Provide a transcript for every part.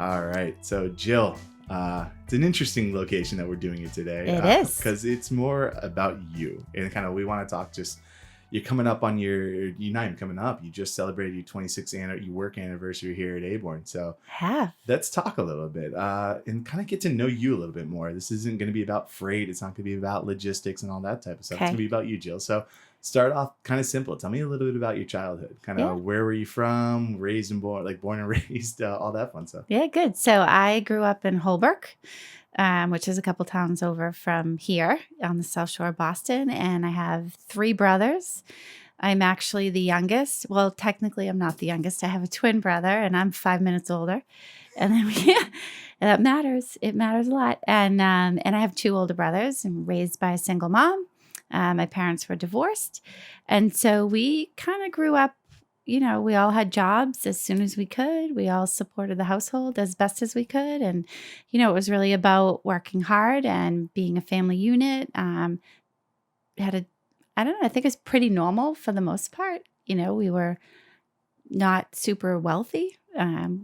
All right. So, Jill, it's an interesting location that we're doing it today. It is. Because it's more about you. And kind of, we want to talk just, you're coming up on you're not even coming up. You just celebrated your 26th your work anniversary here at Aborn. So, let's talk a little bit and kind of get to know you a little bit more. This isn't going to be about freight. It's not going to be about logistics and all that type of stuff. Okay. It's going to be about you, Jill. So, start off kind of simple. Tell me a little bit about your childhood. Kind of where were you from, raised and born, like born and raised, all that fun stuff. Yeah, good. So I grew up in Holbrook, which is a couple towns over from here on the South Shore of Boston. And I have 3 brothers. I'm actually the youngest. Well, technically, I'm not the youngest. I have a twin brother, and I'm 5 minutes older. And then that matters. It matters a lot. And I have 2 older brothers. I'm raised by a single mom. My parents were divorced. And so we kind of grew up, we all had jobs as soon as we could. We all supported the household as best as we could. And, it was really about working hard and being a family unit. I don't know, I think it's pretty normal for the most part. We were not super wealthy.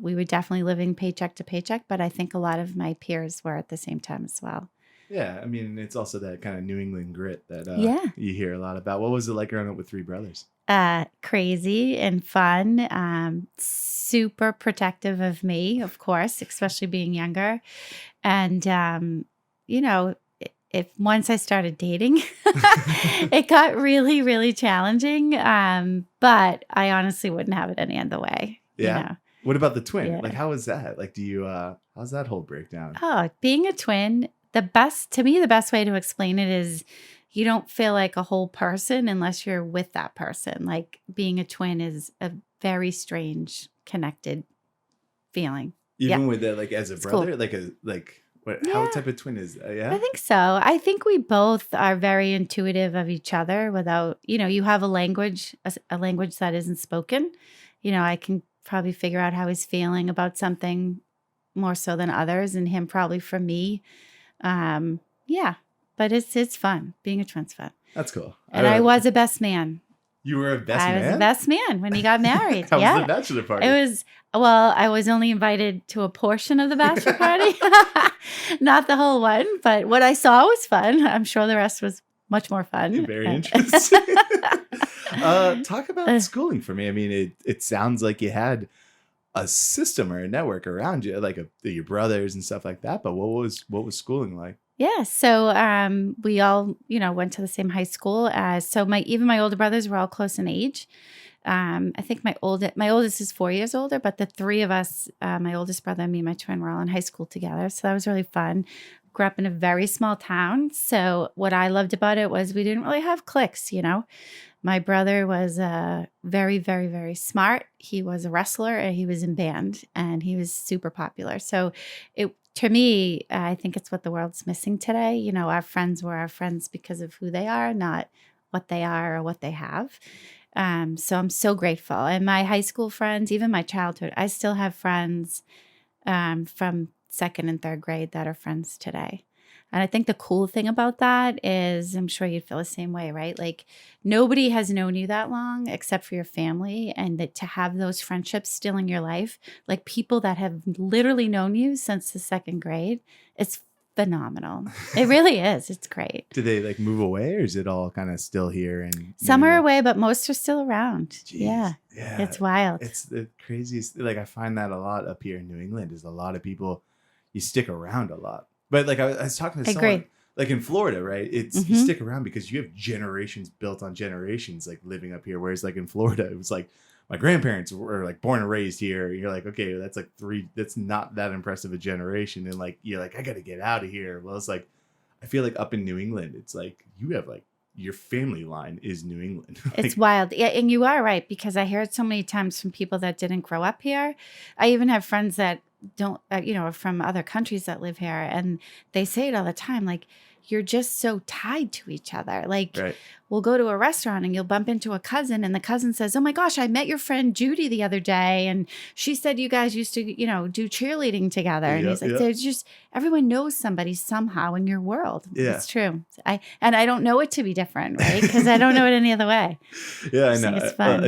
We were definitely living paycheck to paycheck, but I think a lot of my peers were at the same time as well. Yeah, I mean, it's also that kind of New England grit that you hear a lot about. What was it like growing up with 3 brothers? Crazy and fun, super protective of me, of course, especially being younger. And, if once I started dating, it got really, really challenging. But I honestly wouldn't have it any other way. Yeah. What about the twin? Yeah. Like, how was that? Like, how's that whole breakdown? Oh, being a twin, the best way to explain it is you don't feel like a whole person unless you're with that person. Like being a twin is a very strange connected feeling. Even with that, like as a brother, cool. How type of twin is that? Yeah, I think so. I think we both are very intuitive of each other without, you have a language that isn't spoken. I can probably figure out how he's feeling about something more so than others, and him probably for me. But it's fun. Being a twin's fun. That's cool. And I was a best man. You were a best man? I was a best man when he got married. How was the bachelor party? I was only invited to a portion of the bachelor party, not the whole one, but what I saw was fun. I'm sure the rest was much more fun. Very interesting. Talk about schooling for me. I mean, it sounds like you had a system or a network around you, like your brothers and stuff like that. But what was schooling like? Yeah, so we all, went to the same high school. So my older brothers were all close in age. I think my oldest is 4 years older, but the 3 of us, my oldest brother and me, my twin, were all in high school together. So that was really fun. Grew up in a very small town. So what I loved about it was we didn't really have cliques, My brother was very, very, very smart. He was a wrestler and he was in band and he was super popular. So to me, I think it's what the world's missing today. Our friends were our friends because of who they are, not what they are or what they have. So I'm so grateful. And my high school friends, even my childhood, I still have friends from 2nd and 3rd grade that are friends today. And I think the cool thing about that is, I'm sure you'd feel the same way, right? Like nobody has known you that long except for your family, and that to have those friendships still in your life, like people that have literally known you since the 2nd grade, it's phenomenal. It really is. It's great. Did they move away, or is it all kind of still here? And some are away, but most are still around. Jeez. Yeah. It's wild. It's the craziest. I find that a lot up here in New England is a lot of people, you stick around a lot. But I was talking to someone, like in Florida, right? It's you stick around because you have generations built on generations, like living up here. Whereas like in Florida, it was like my grandparents were like born and raised here. You're like, okay, that's like 3. That's not that impressive a generation. And like you're like, I got to get out of here. Well, it's like I feel like up in New England, it's like you have like your family line is New England. It's wild. Yeah, and you are right, because I hear it so many times from people that didn't grow up here. I even have friends that don't, from other countries that live here, and they say it all the time, like, you're just so tied to each other. Like, we'll go to a restaurant and you'll bump into a cousin, and the cousin says, oh my gosh, I met your friend Judy the other day, and she said you guys used to, do cheerleading together. And he's like, there's just, everyone knows somebody somehow in your world. Yeah. It's true. I don't know it to be different, right? Because I don't know it any other way. Yeah, I know. It's fun.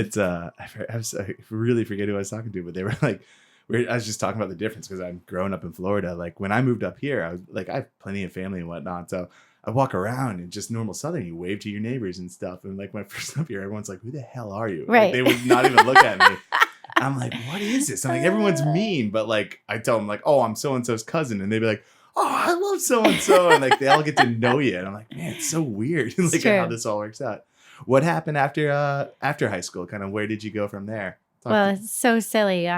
I really forget who I was talking to, but we I was just talking about the difference because I'm growing up in Florida. Like when I moved up here, I was like, I have plenty of family and whatnot. So I walk around and just normal Southern, you wave to your neighbors and stuff. And like my first up here, everyone's like, who the hell are you? Right. Like, they would not even look at me. I'm like, what is this? I'm like, everyone's mean. But like, I tell them like, oh, I'm so-and-so's cousin. And they'd be like, oh, I love so-and-so. And like, they all get to know you. And I'm like, man, it's so weird. Like how this all works out. What happened after high school? Kind of where did you go from there? Well, it's so silly.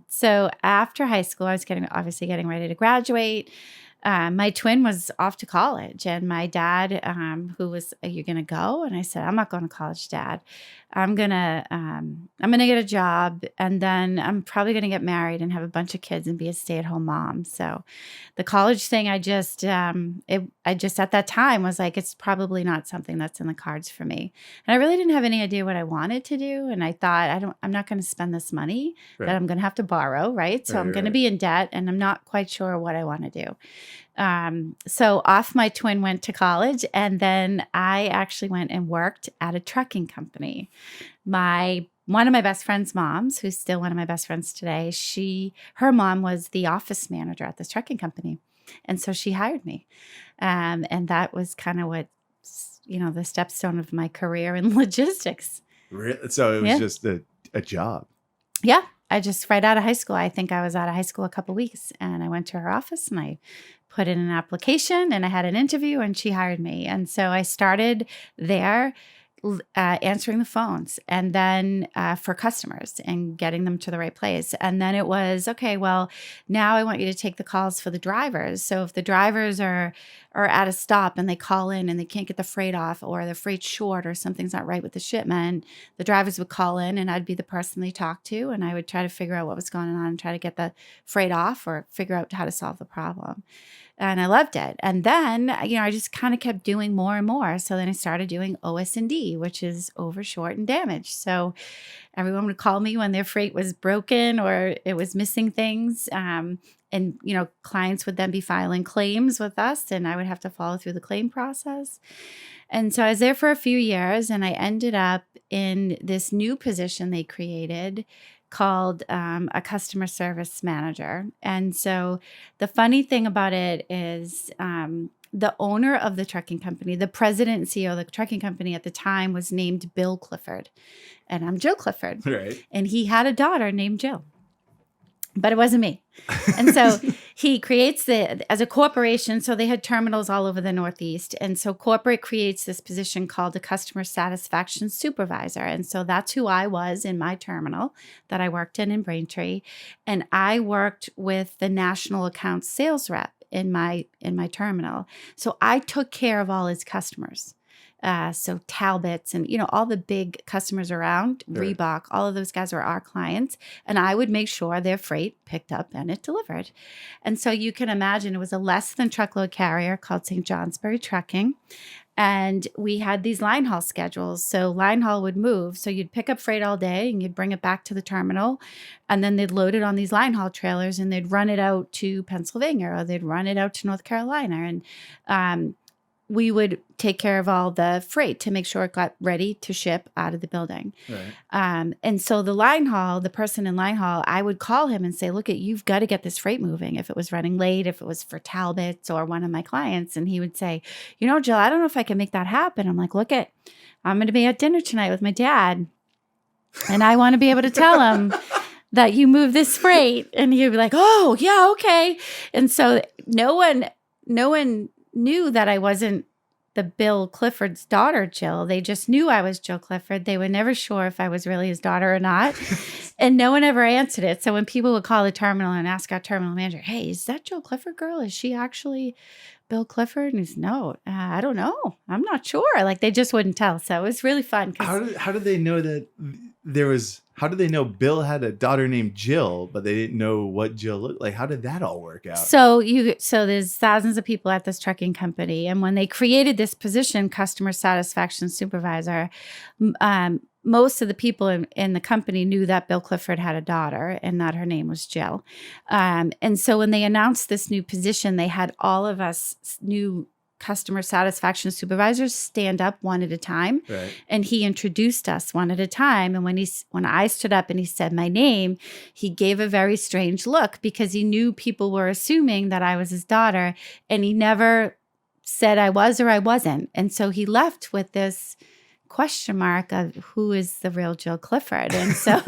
So after high school, I was obviously getting ready to graduate. My twin was off to college, and my dad, who was, "Are you gonna go?" And I said, "I'm not going to college, Dad. I'm gonna get a job, and then I'm probably gonna get married and have a bunch of kids and be a stay-at-home mom." So, the college thing, I just at that time was like, it's probably not something that's in the cards for me, and I really didn't have any idea what I wanted to do, and I thought, I'm not going to spend this money that I'm going to have to borrow, right? So I'm going to be in debt, and I'm not quite sure what I want to do. So off my twin went to college, and then I actually went and worked at a trucking company. One of my best friend's moms, who's still one of my best friends today, her mom was the office manager at this trucking company. And so she hired me. And that was kind of what, the stepstone of my career in logistics. Really? So it was just a job. Yeah. I just right out of high school. I think I was out of high school a couple of weeks, and I went to her office and I put in an application and I had an interview, and she hired me. And so I started there answering the phones, and then for customers and getting them to the right place. And then it was, okay, well, now I want you to take the calls for the drivers. So if the drivers are at a stop and they call in and they can't get the freight off, or the freight's short, or something's not right with the shipment, the drivers would call in and I'd be the person they talked to, and I would try to figure out what was going on and try to get the freight off or figure out how to solve the problem. And I loved it. And then, I just kind of kept doing more and more. So then I started doing OS&D, which is over, short, and damaged. So everyone would call me when their freight was broken or it was missing things. And, clients would then be filing claims with us, and I would have to follow through the claim process. And so I was there for a few years, and I ended up in this new position they created called a customer service manager. And so the funny thing about it is the owner of the trucking company, the president and CEO of the trucking company at the time, was named Bill Clifford. And I'm Jill Clifford. Right. And he had a daughter named Jill. But it wasn't me. And so he creates as a corporation, so they had terminals all over the Northeast. And so corporate creates this position called a customer satisfaction supervisor. And so that's who I was in my terminal that I worked in Braintree. And I worked with the national account sales rep in my terminal. So I took care of all his customers. So Talbots and, all the big customers around, right. Reebok, all of those guys were our clients. And I would make sure their freight picked up and it delivered. And so you can imagine it was a less than truckload carrier called St. Johnsbury Trucking. And we had these line haul schedules. So line haul would move. So you'd pick up freight all day and you'd bring it back to the terminal. And then they'd load it on these line haul trailers and they'd run it out to Pennsylvania, or they'd run it out to North Carolina. And, we would take care of all the freight to make sure it got ready to ship out of the building. Right. And so the person in line haul, I would call him and say, look, you've got to get this freight moving. If it was running late, if it was for Talbots or one of my clients. And he would say, Jill, I don't know if I can make that happen. I'm like, I'm going to be at dinner tonight with my dad, and I want to be able to tell him that you move this freight. And he'd be like, oh, yeah, okay. And so no one knew that I wasn't the Bill Clifford's daughter, Jill. They just knew I was Jill Clifford. They were never sure if I was really his daughter or not. And no one ever answered it. So when people would call the terminal and ask our terminal manager, hey, is that Jill Clifford girl? Is she actually Bill Clifford? And he's, no, I don't know. I'm not sure. Like, they just wouldn't tell. So it was really fun. How did they know that how did they know Bill had a daughter named Jill, but they didn't know what Jill looked like? How did that all work out? So there's thousands of people at this trucking company. And when they created this position, customer satisfaction supervisor, most of the people in the company knew that Bill Clifford had a daughter and that her name was Jill. And so when they announced this new position, they had all of us new customer satisfaction supervisors stand up one at a time. Right. And he introduced us one at a time. And when I stood up and he said my name, he gave a very strange look because he knew people were assuming that I was his daughter. And he never said I was or I wasn't. And so he left with this question mark of who is the real Jill Clifford. And so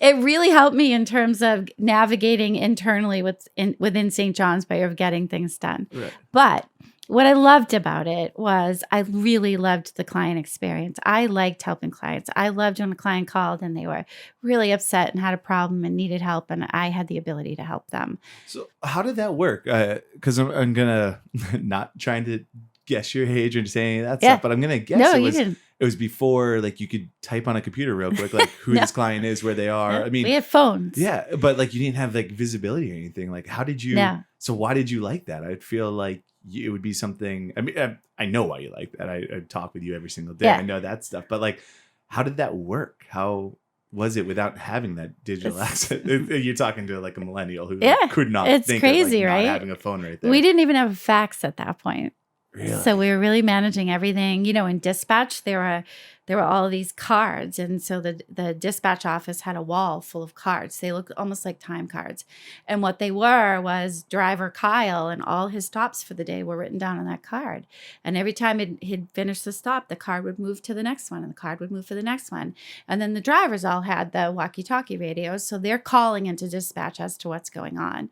it really helped me in terms of navigating internally within St. John's Bay of getting things done. Right. But what I loved about it was I really loved the client experience. I liked helping clients. I loved when a client called and they were really upset and had a problem and needed help, and I had the ability to help them. So how did that work? Because I'm going to not trying to guess your age or say any of that stuff, but I'm going to guess it was before like you could type on a computer real quick, like who this client is, where they are. No, I mean, we had phones. Yeah, but like you didn't have like visibility or anything. Like how did you, so why did you like that? I'd feel like it would be something, I mean, I know why you like that. I talk with you every single day. I know that stuff, but like, how did that work? How was it without having that digital access? You're talking to like a millennial who could not think crazy, of like right? not having a phone right there. We didn't even have a fax at that point. Really? So we were really managing everything. You know, in dispatch, there were all of these cards. And so the dispatch office had a wall full of cards. They looked almost like time cards. And what they were was driver Kyle, and all his stops for the day were written down on that card. And every time he'd finished the stop, the card would move to the next one and the card would move for the next one. And then the drivers all had the walkie-talkie radios. So they're calling into dispatch as to what's going on.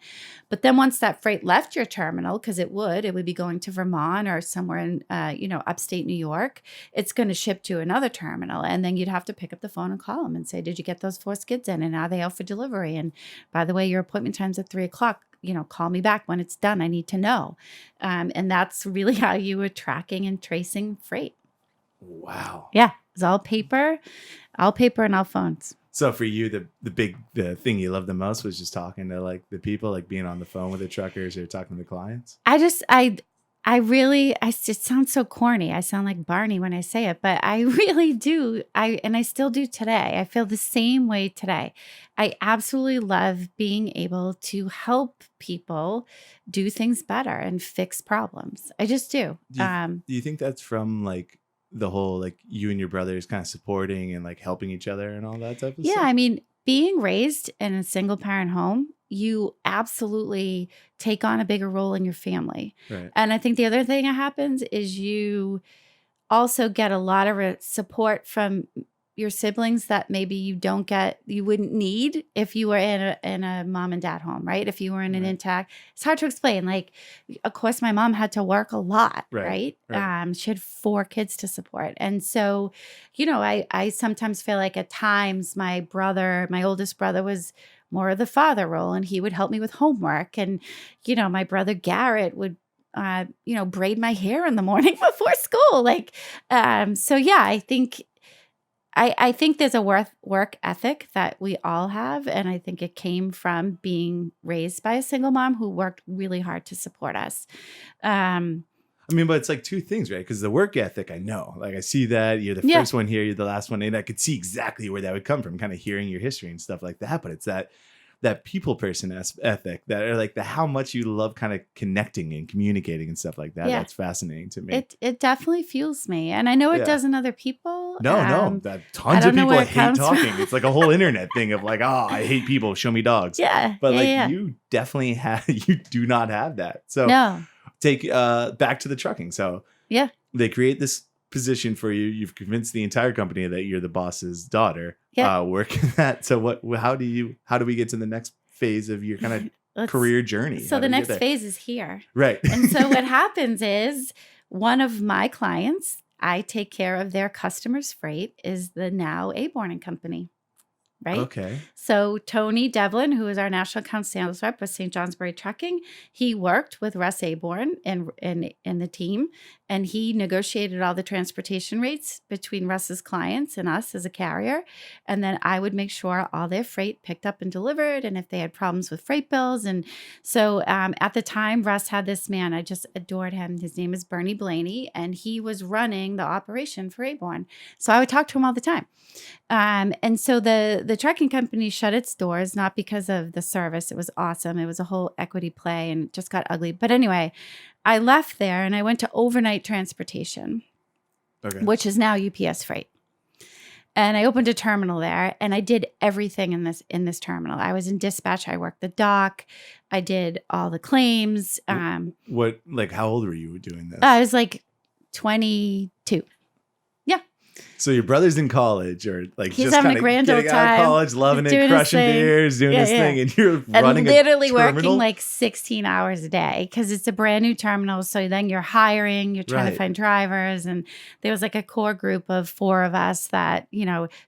But then once that freight left your terminal, because it would be going to Vermont or somewhere in, upstate New York, it's going to ship to another terminal. And then you'd have to pick up the phone and call them and say, did you get those 4 skids in? And are they out for delivery? And by the way, your appointment time's at 3:00. Call me back when it's done. I need to know. And that's really how you were tracking and tracing freight. Wow. Yeah. It's all paper and all phones. So for you, the thing you loved the most was just talking to like the people, like being on the phone with the truckers or talking to the clients? It sounds so corny. I sound like Barney when I say it, but I really do. I still do today. I feel the same way today. I absolutely love being able to help people do things better and fix problems. I just do. Do you think that's from like the whole, like you and your brothers kind of supporting and like helping each other and all that type of stuff? Yeah. I mean, being raised in a single parent home, you absolutely take on a bigger role in your family. Right. And I think the other thing that happens is you also get a lot of support from your siblings that maybe you wouldn't need if you were in a mom and dad home, right? If you were in an intact, it's hard to explain. Like, of course, my mom had to work a lot, right? She had 4 kids to support. And so, I sometimes feel like at times my oldest brother was more of the father role, and he would help me with homework. And, my brother Garrett would braid my hair in the morning before school. Like, I think there's a work ethic that we all have. And I think it came from being raised by a single mom who worked really hard to support us. But it's like 2 things, right? Because the work ethic, I know, like I see that you're the first one here, you're the last one, and I could see exactly where that would come from, kind of hearing your history and stuff like that. But it's that people person ethic, that are like how much you love kind of connecting and communicating and stuff like that. That's fascinating to me. It definitely fuels me, and I know it does in other people. No, tons of people hate talking. It's like a whole internet thing of like, I hate people, show me dogs. Yeah, but you definitely you do not have that. So no. Take back to the trucking. So they create this position for you. You've convinced the entire company that you're the boss's daughter. Working that. So how do we get to the next phase of your kind of career journey? So the next phase is here. Right. And so what happens is one of my clients, I take care of their customers' freight, is the now Aborn Company. Right. Okay. So Tony Devlin, who is our national account sales rep with St. Johnsbury Trucking, he worked with Russ Aborn in the team, and he negotiated all the transportation rates between Russ's clients and us as a carrier. And then I would make sure all their freight picked up and delivered, and if they had problems with freight bills. And so at the time, Russ had this man, I just adored him. His name is Bernie Blaney, and he was running the operation for Aborn. So I would talk to him all the time. And so the trucking company shut its doors, not because of the service. It was awesome. It was a whole equity play and it just got ugly. But anyway, I left there and I went to overnight transportation, which is now UPS Freight. And I opened a terminal there, and I did everything in this terminal. I was in dispatch. I worked the dock. I did all the claims. How old were you doing this? I was like 22. Yeah. So your brother's in college, or like he's just having kind a grand of old getting out time, of college, loving it, crushing beers, doing his thing, and you're running literally a terminal? working like 16 hours a day because it's a brand new terminal. So then you're hiring, you're trying to find drivers, and there was like a core group of 4 of us that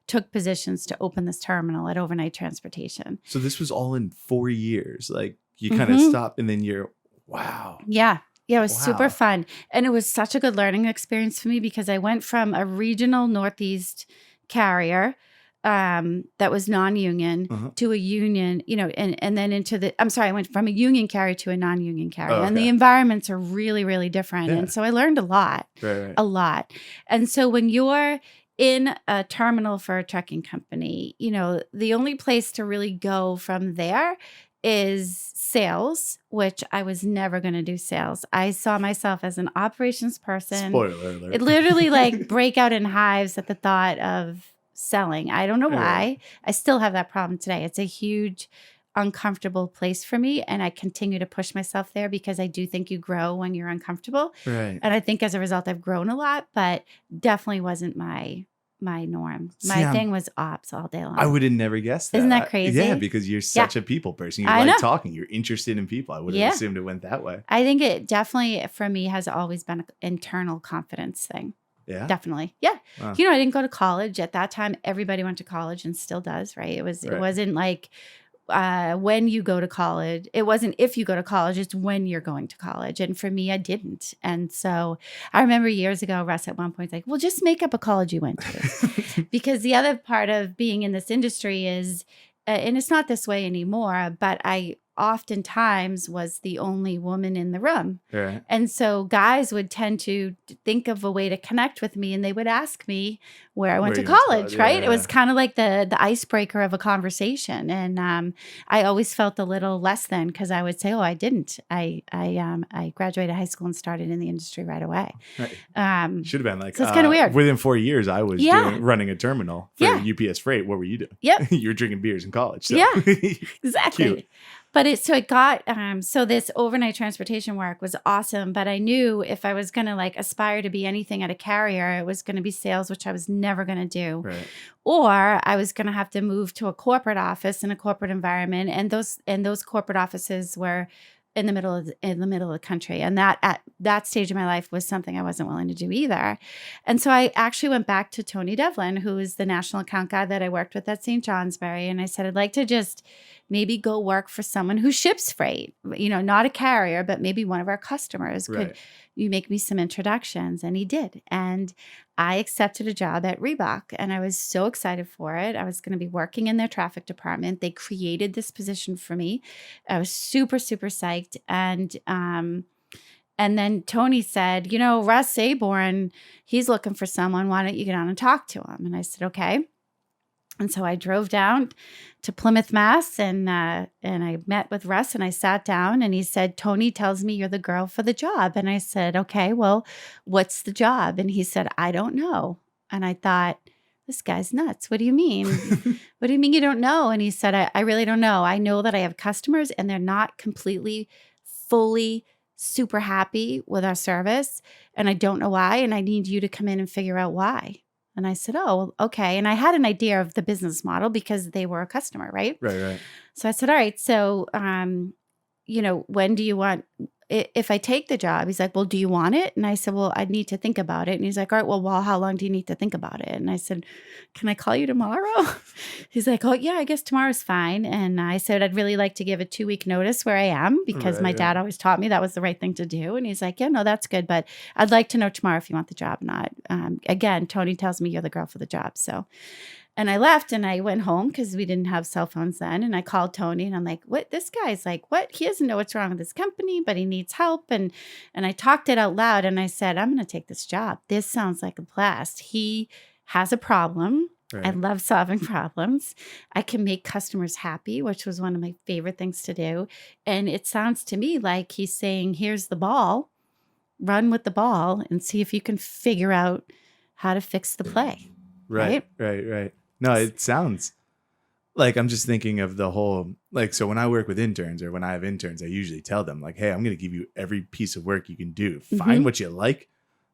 took positions to open this terminal at overnight transportation. So this was all in 4 years. Like you kind of stop, and then you're wow. Yeah. Yeah, it was super fun. And it was such a good learning experience for me because I went from a regional Northeast carrier that was non-union to a union, and then I went from a union carrier to a non-union carrier. And the environments are really, really different. Yeah. And so I learned a lot, a lot. And so when you're in a terminal for a trucking company, the only place to really go from there is sales, which I was never going to do sales. I saw myself as an operations person. Spoiler alert. It literally break out in hives at the thought of selling. I don't know why. I still have that problem today. It's a huge uncomfortable place for me, and I continue to push myself there because I do think you grow when you're uncomfortable. Right. And I think as a result I've grown a lot, but definitely wasn't my norm. My thing was ops all day long. I would have never guessed that. Isn't that crazy? Yeah, because you're such a people person. You like talking. You're interested in people. I would have assumed it went that way. I think it definitely, for me, has always been an internal confidence thing. Yeah. Definitely. Yeah. Wow. I didn't go to college. At that time, everybody went to college and still does, right? It wasn't like when you go to college. It wasn't if you go to college, it's when you're going to college. And for me, I didn't. And so I remember years ago, Russ at one point was like, well, just make up a college you went to. Because the other part of being in this industry is, and it's not this way anymore, but I oftentimes was the only woman in the room. Right. And so guys would tend to think of a way to connect with me, and they would ask me where I went to college, right? Yeah. It was kind of like the icebreaker of a conversation. And I always felt a little less than because I would say, oh, I didn't. I graduated high school and started in the industry right away. Right. Should have been like, so it's kind of weird. Within 4 years, I was running a terminal for UPS Freight. What were you doing? Yep. You were drinking beers in college. So. Yeah, exactly. Cute. But so this overnight transportation work was awesome. But I knew if I was going to aspire to be anything at a carrier, it was going to be sales, which I was never going to do. Right. Or I was going to have to move to a corporate office in a corporate environment. And those corporate offices were in the middle of the country. And that at that stage of my life was something I wasn't willing to do either. And so I actually went back to Tony Devlin, who is the national account guy that I worked with at St. Johnsbury. And I said, I'd like to just maybe go work for someone who ships freight, not a carrier, but maybe one of our customers. Right. Could you make me some introductions? And he did. And I accepted a job at Reebok, and I was so excited for it. I was going to be working in their traffic department. They created this position for me. I was super, super psyched. And then Tony said, Russ Aborn, he's looking for someone. Why don't you get on and talk to him? And I said, okay. And so I drove down to Plymouth, Mass, and I met with Russ, and I sat down, and he said, Tony tells me you're the girl for the job. And I said, okay, well, what's the job? And he said, I don't know. And I thought, this guy's nuts. What do you mean? What do you mean you don't know? And he said, I really don't know. I know that I have customers, and they're not completely, fully super happy with our service, and I don't know why, and I need you to come in and figure out why. And I said, oh, okay. And I had an idea of the business model because they were a customer, right? Right. So I said, all right, so, when do you want, if I take the job? He's like, well, do you want it? And I said, well, I need to think about it. And he's like, all right, well, how long do you need to think about it? And I said, can I call you tomorrow? He's like, oh, yeah, I guess tomorrow's fine. And I said, I'd really like to give a 2-week notice where I am because my dad always taught me that was the right thing to do. And he's like, yeah, no, that's good. But I'd like to know tomorrow if you want the job or not. Again, Tony tells me you're the girl for the job. So, and I left and I went home because we didn't have cell phones then. And I called Tony and I'm like, what? This guy's like, what? He doesn't know what's wrong with this company, but he needs help. And I talked it out loud and I said, I'm going to take this job. This sounds like a blast. He has a problem. Right. I love solving problems. I can make customers happy, which was one of my favorite things to do. And it sounds to me like he's saying, here's the ball. run with the ball and see if you can figure out how to fix the play. Right. No, it sounds like I'm just thinking of the whole, like, so when I work with interns or when I have interns, I usually tell them like, hey, I'm going to give you every piece of work you can do. Find what you like.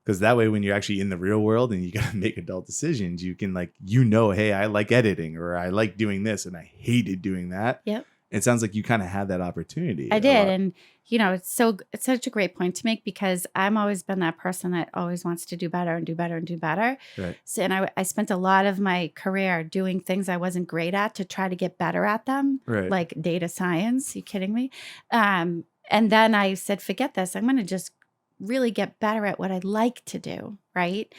Because that way, when you're actually in the real world and you got to make adult decisions, you can hey, I like editing or I like doing this and I hated doing that. Yep. It sounds like you kind of had that opportunity. I did. And, it's such a great point to make because I've always been that person that always wants to do better and do better and do better. Right. So, and I spent a lot of my career doing things I wasn't great at to try to get better at them, like data science. Are you kidding me? And then I said, forget this. I'm going to just really get better at what I like to do. Right.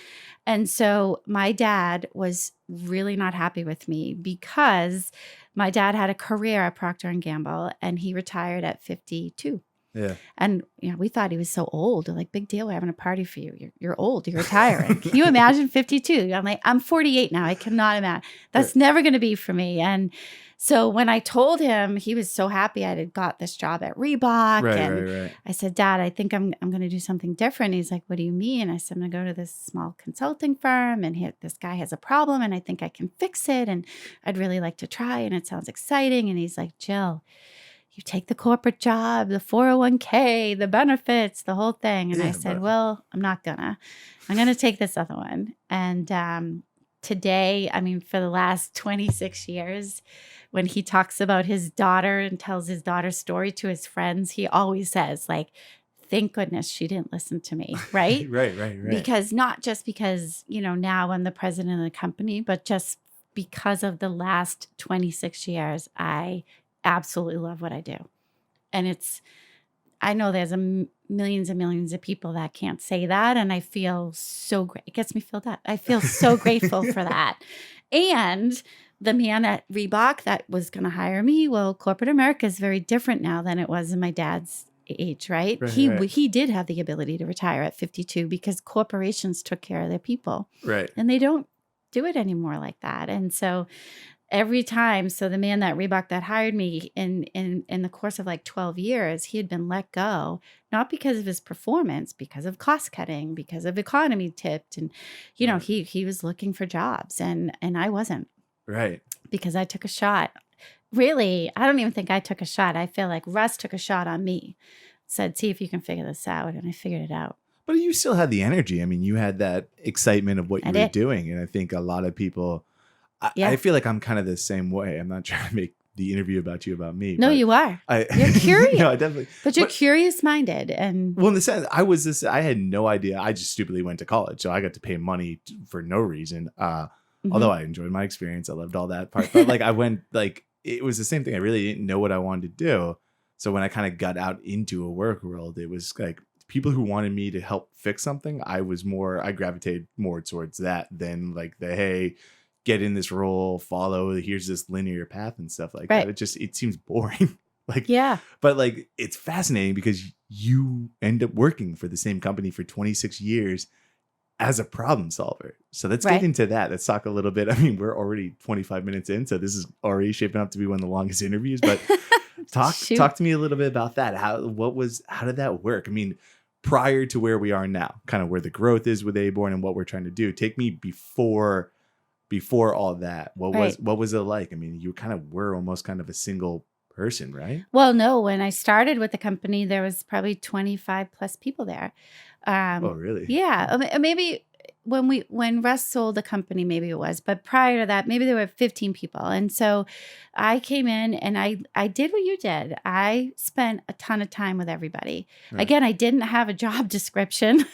And so my dad was really not happy with me because my dad had a career at Procter & Gamble and he retired at 52. Yeah. And we thought he was so old. Like, big deal. We're having a party for you. You're old. You're retiring. Can you imagine 52? I'm like, I'm 48 now. I cannot imagine. That's never going to be for me. And so when I told him, he was so happy I had got this job at Reebok. Right. I said, Dad, I think I'm going to do something different. He's like, what do you mean? I said, I'm going to go to this small consulting firm and this guy has a problem and I think I can fix it. And I'd really like to try. And it sounds exciting. And he's like, Jill, you take the corporate job, the 401k, the benefits, the whole thing. And I said, well, I'm going to take this other one. And today, for the last 26 years, when he talks about his daughter and tells his daughter's story to his friends, he always says, like, thank goodness she didn't listen to me, right? Right. Because not just because, now I'm the president of the company, but just because of the last 26 years, I absolutely love what I do. And I know there's millions and millions of people that can't say that. And I feel so great. It gets me filled up. I feel so grateful for that. And the man at Reebok that was going to hire me, well, corporate America is very different now than it was in my dad's age, right? He did have the ability to retire at 52 because corporations took care of their people. Right. And they don't do it anymore like that. And so every time, so the man that Reebok that hired me in the course of like 12 years, he had been let go, not because of his performance, because of cost cutting, because of economy tipped. And, he was looking for jobs and I wasn't. Right. Because I took a shot. Really, I don't even think I took a shot. I feel like Russ took a shot on me, said, see if you can figure this out. And I figured it out. But you still had the energy. You had that excitement of what you were doing. And I think a lot of people, I feel like I'm kind of the same way. I'm not trying to make the interview about me. No, you are. You're curious. No, I definitely. But you're curious minded. And well, in the sense, I had no idea. I just stupidly went to college. So I got to pay money for no reason. Although I enjoyed my experience. I loved all that part. But I went, it was the same thing. I really didn't know what I wanted to do. So when I kind of got out into a work world, it was like people who wanted me to help fix something. I gravitated more towards that than hey, get in this role, follow, here's this linear path and stuff like that. It seems boring. But it's fascinating because you end up working for the same company for 26 years as a problem solver. So let's get into that. Let's talk a little bit. We're already 25 minutes in, so this is already shaping up to be one of the longest interviews, but talk to me a little bit about that. How did that work? Prior to where we are now, kind of where the growth is with Aborn and what we're trying to do. Take me before all that. What was it like? You kind of were almost kind of a single person, right? Well, no, when I started with the company, there was probably 25 plus people there. Oh, really? Yeah. Maybe when Russ sold the company, maybe it was, but prior to that, maybe there were 15 people. And so I came in and I did what you did. I spent a ton of time with everybody. Right. Again, I didn't have a job description.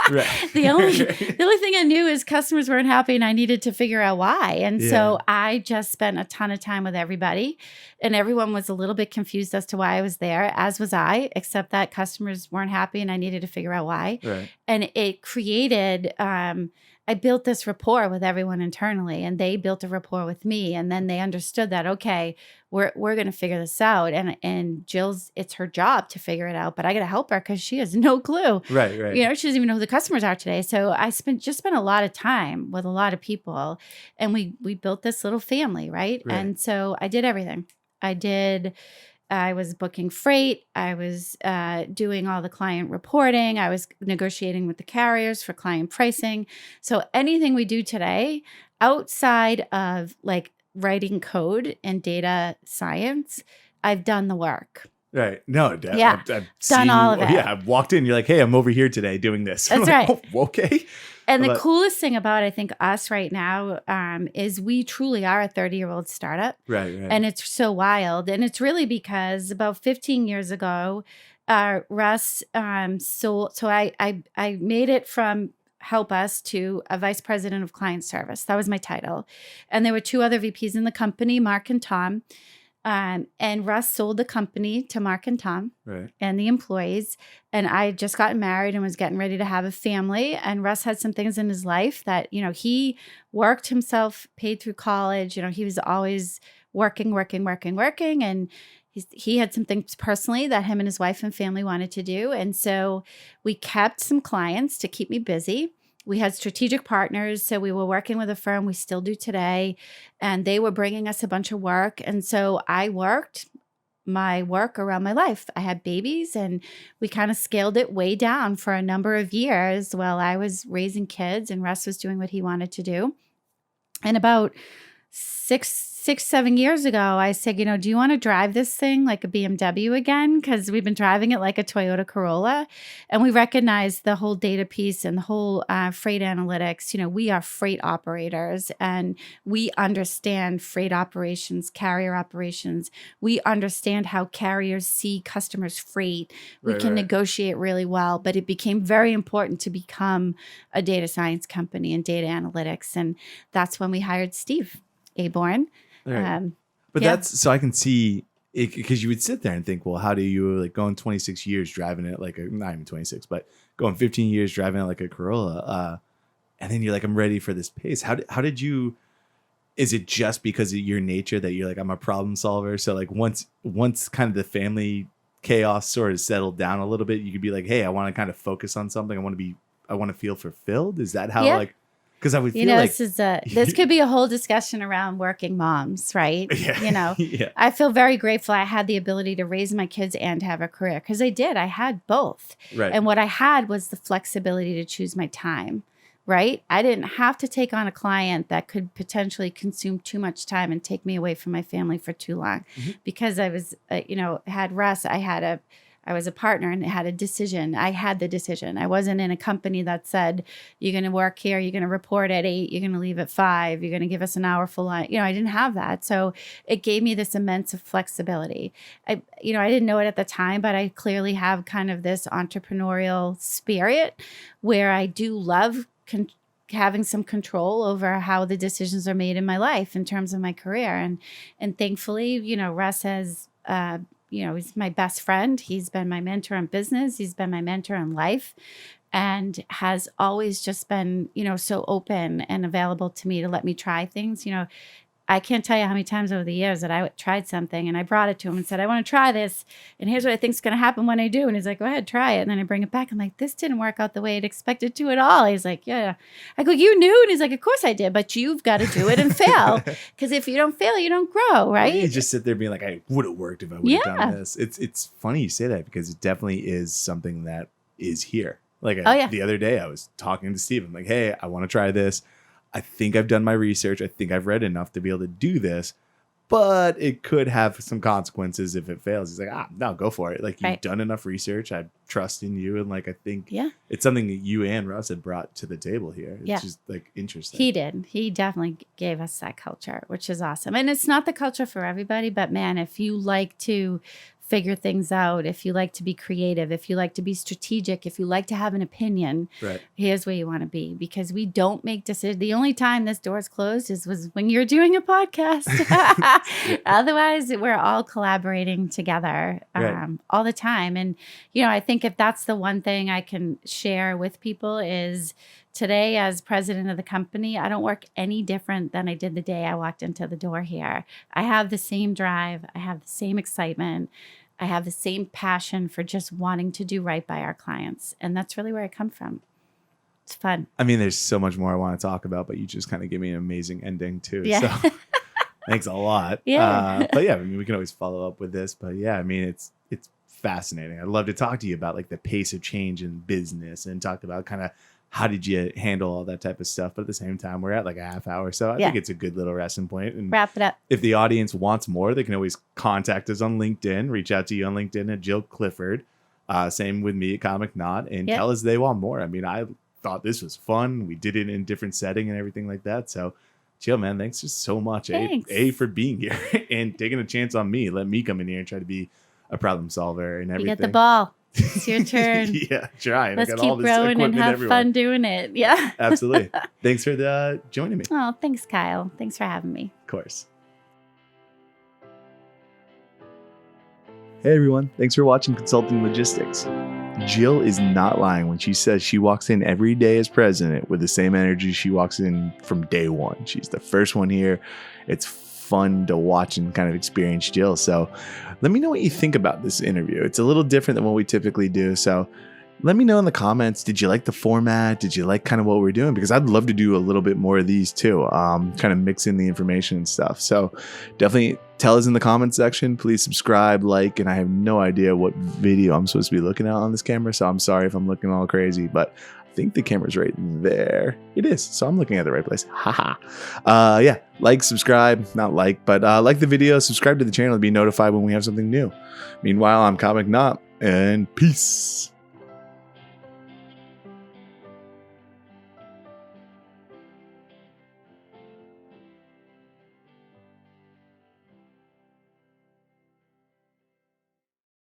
Right. The only thing I knew is customers weren't happy and I needed to figure out why. And so I just spent a ton of time with everybody and everyone was a little bit confused as to why I was there, as was I, except that customers weren't happy and I needed to figure out why. Right. And it created, I built this rapport with everyone internally and they built a rapport with me. And then they understood that, okay, we're going to figure this out. And Jill's, it's her job to figure it out, but I got to help her because she has no clue. Right. She doesn't even know who the customers are today. So I spent a lot of time with a lot of people and we built this little family. Right. And so I did everything. I did I was booking freight. I was doing all the client reporting. I was negotiating with the carriers for client pricing. So anything we do today outside of like writing code and data science, I've done the work. Right. No, Yeah. I've done all of it. Yeah, I've walked in. You're like, hey, I'm over here today doing this. That's like, right. Oh, okay. And the coolest thing about, I think, us right now is we truly are a 30-year-old startup. Right. And it's so wild. And it's really because about 15 years ago, Russ sold. So I made it from help us to a vice president of client service. That was my title. And there were 2 other VPs in the company, Mark and Tom. And Russ sold the company to Mark and Tom and the employees. And I had just gotten married and was getting ready to have a family. And Russ had some things in his life that, he worked himself, paid through college. He was always working. And he had some things personally that him and his wife and family wanted to do. And so we kept some clients to keep me busy. We had strategic partners. So we were working with a firm we still do today, and they were bringing us a bunch of work. And so I worked my work around my life. I had babies, and we kind of scaled it way down for a number of years while I was raising kids and Russ was doing what he wanted to do. And about 7 years ago, I said, do you want to drive this thing like a BMW again? Because we've been driving it like a Toyota Corolla. And we recognized the whole data piece and the whole freight analytics. We are freight operators, and we understand freight operations, carrier operations. We understand how carriers see customers' freight. We can negotiate really well, but it became very important to become a data science company and data analytics. And that's when we hired Steve Aborn. Right. But that's so I can see it, because you would sit there and think, well, how do you like going 26 years driving it like not even 26, but going 15 years driving it like a Corolla, and then you're like, I'm ready for this pace. How did you? Is it just because of your nature that you're like, I'm a problem solver? So like once kind of the family chaos sort of settled down a little bit, you could be like, hey, I want to kind of focus on something. I want to feel fulfilled. Is that how like? Because I would feel like this could be a whole discussion around working moms, right? Yeah. Yeah. I feel very grateful I had the ability to raise my kids and have a career, because I did. I had both. Right. And what I had was the flexibility to choose my time, right? I didn't have to take on a client that could potentially consume too much time and take me away from my family for too long. Mm-hmm. Because I was, had Russ, I was a partner and had a decision. I had the decision. I wasn't in a company that said, you're going to work here, you're going to report at 8, you're going to leave at 5, you're going to give us an hour full lunch. I didn't have that. So it gave me this immense flexibility. I didn't know it at the time, but I clearly have kind of this entrepreneurial spirit where I do love having some control over how the decisions are made in my life in terms of my career. And thankfully, Russ has, he's my best friend. He's been my mentor in business. He's been my mentor in life, and has always just been, so open and available to me to let me try things. I can't tell you how many times over the years that I tried something and I brought it to him and said, I want to try this. And here's what I think is going to happen when I do. And he's like, go ahead, try it. And then I bring it back. I'm like, this didn't work out the way I'd expected to at all. He's like, yeah. I go, you knew? And he's like, of course I did, but you've got to do it and fail. Because if you don't fail, you don't grow, right? You just sit there being like, I would have worked if I would have done this. It's funny you say that, because it definitely is something that is here. Like the other day I was talking to Steve. I'm like, hey, I want to try this. I think I've done my research. I think I've read enough to be able to do this, but it could have some consequences if it fails. He's like, no, go for it. Like, you've done enough research. I trust in you. And like, I think it's something that you and Russ had brought to the table here. It's just like interesting. He did. He definitely gave us that culture, which is awesome. And it's not the culture for everybody, but man, if you like to figure things out, if you like to be creative, if you like to be strategic, if you like to have an opinion, here's where you want to be, because we don't make decisions. The only time this door's closed was when you're doing a podcast. Otherwise, we're all collaborating together all the time. And, I think if that's the one thing I can share with people is today, as president of the company, I don't work any different than I did the day I walked into the door here. I have the same drive. I have the same excitement. I have the same passion for just wanting to do right by our clients. And that's really where I come from. It's fun. I mean, there's so much more I want to talk about, but you just kind of gave me an amazing ending too. Yeah. So Thanks a lot. Yeah. But yeah, I mean, we can always follow up with this. But yeah, I mean, it's fascinating. I'd love to talk to you about like the pace of change in business and talk about kind of how did you handle all that type of stuff. But at the same time, we're at like a half hour. So I think it's a good little resting point. And wrap it up. If the audience wants more, they can always contact us on LinkedIn, reach out to you on LinkedIn at Jill Clifford. Same with me at Comic Knot, and tell us they want more. I mean, I thought this was fun. We did it in a different setting and everything like that. So Jill, man, thanks just so much. A for being here and taking a chance on me. Let me come in here and try to be a problem solver and everything. You get the ball. It's your turn. Yeah, trying. Let's keep growing and have fun doing it. Yeah. Absolutely. Thanks for joining me. Oh, thanks, Kyle. Thanks for having me. Of course. Hey, everyone. Thanks for watching Consulting Logistics. Jill is not lying when she says she walks in every day as president with the same energy she walks in from day one. She's the first one here. It's fun to watch and kind of experience Jill. So let me know what you think about this interview. It's a little different than what we typically do. So let me know in the comments. Did you like the format? Did you like kind of what we're doing? Because I'd love to do a little bit more of these too, kind of mix in the information and stuff. So definitely tell us in the comments section. Please subscribe, like, and I have no idea what video I'm supposed to be looking at on this camera. So I'm sorry if I'm looking all crazy, but I think the camera's right there. It is. So I'm looking at the right place. Haha. Yeah. Like, subscribe, not like, but like the video, subscribe to the channel to be notified when we have something new. Meanwhile, I'm Comic Knot, and peace.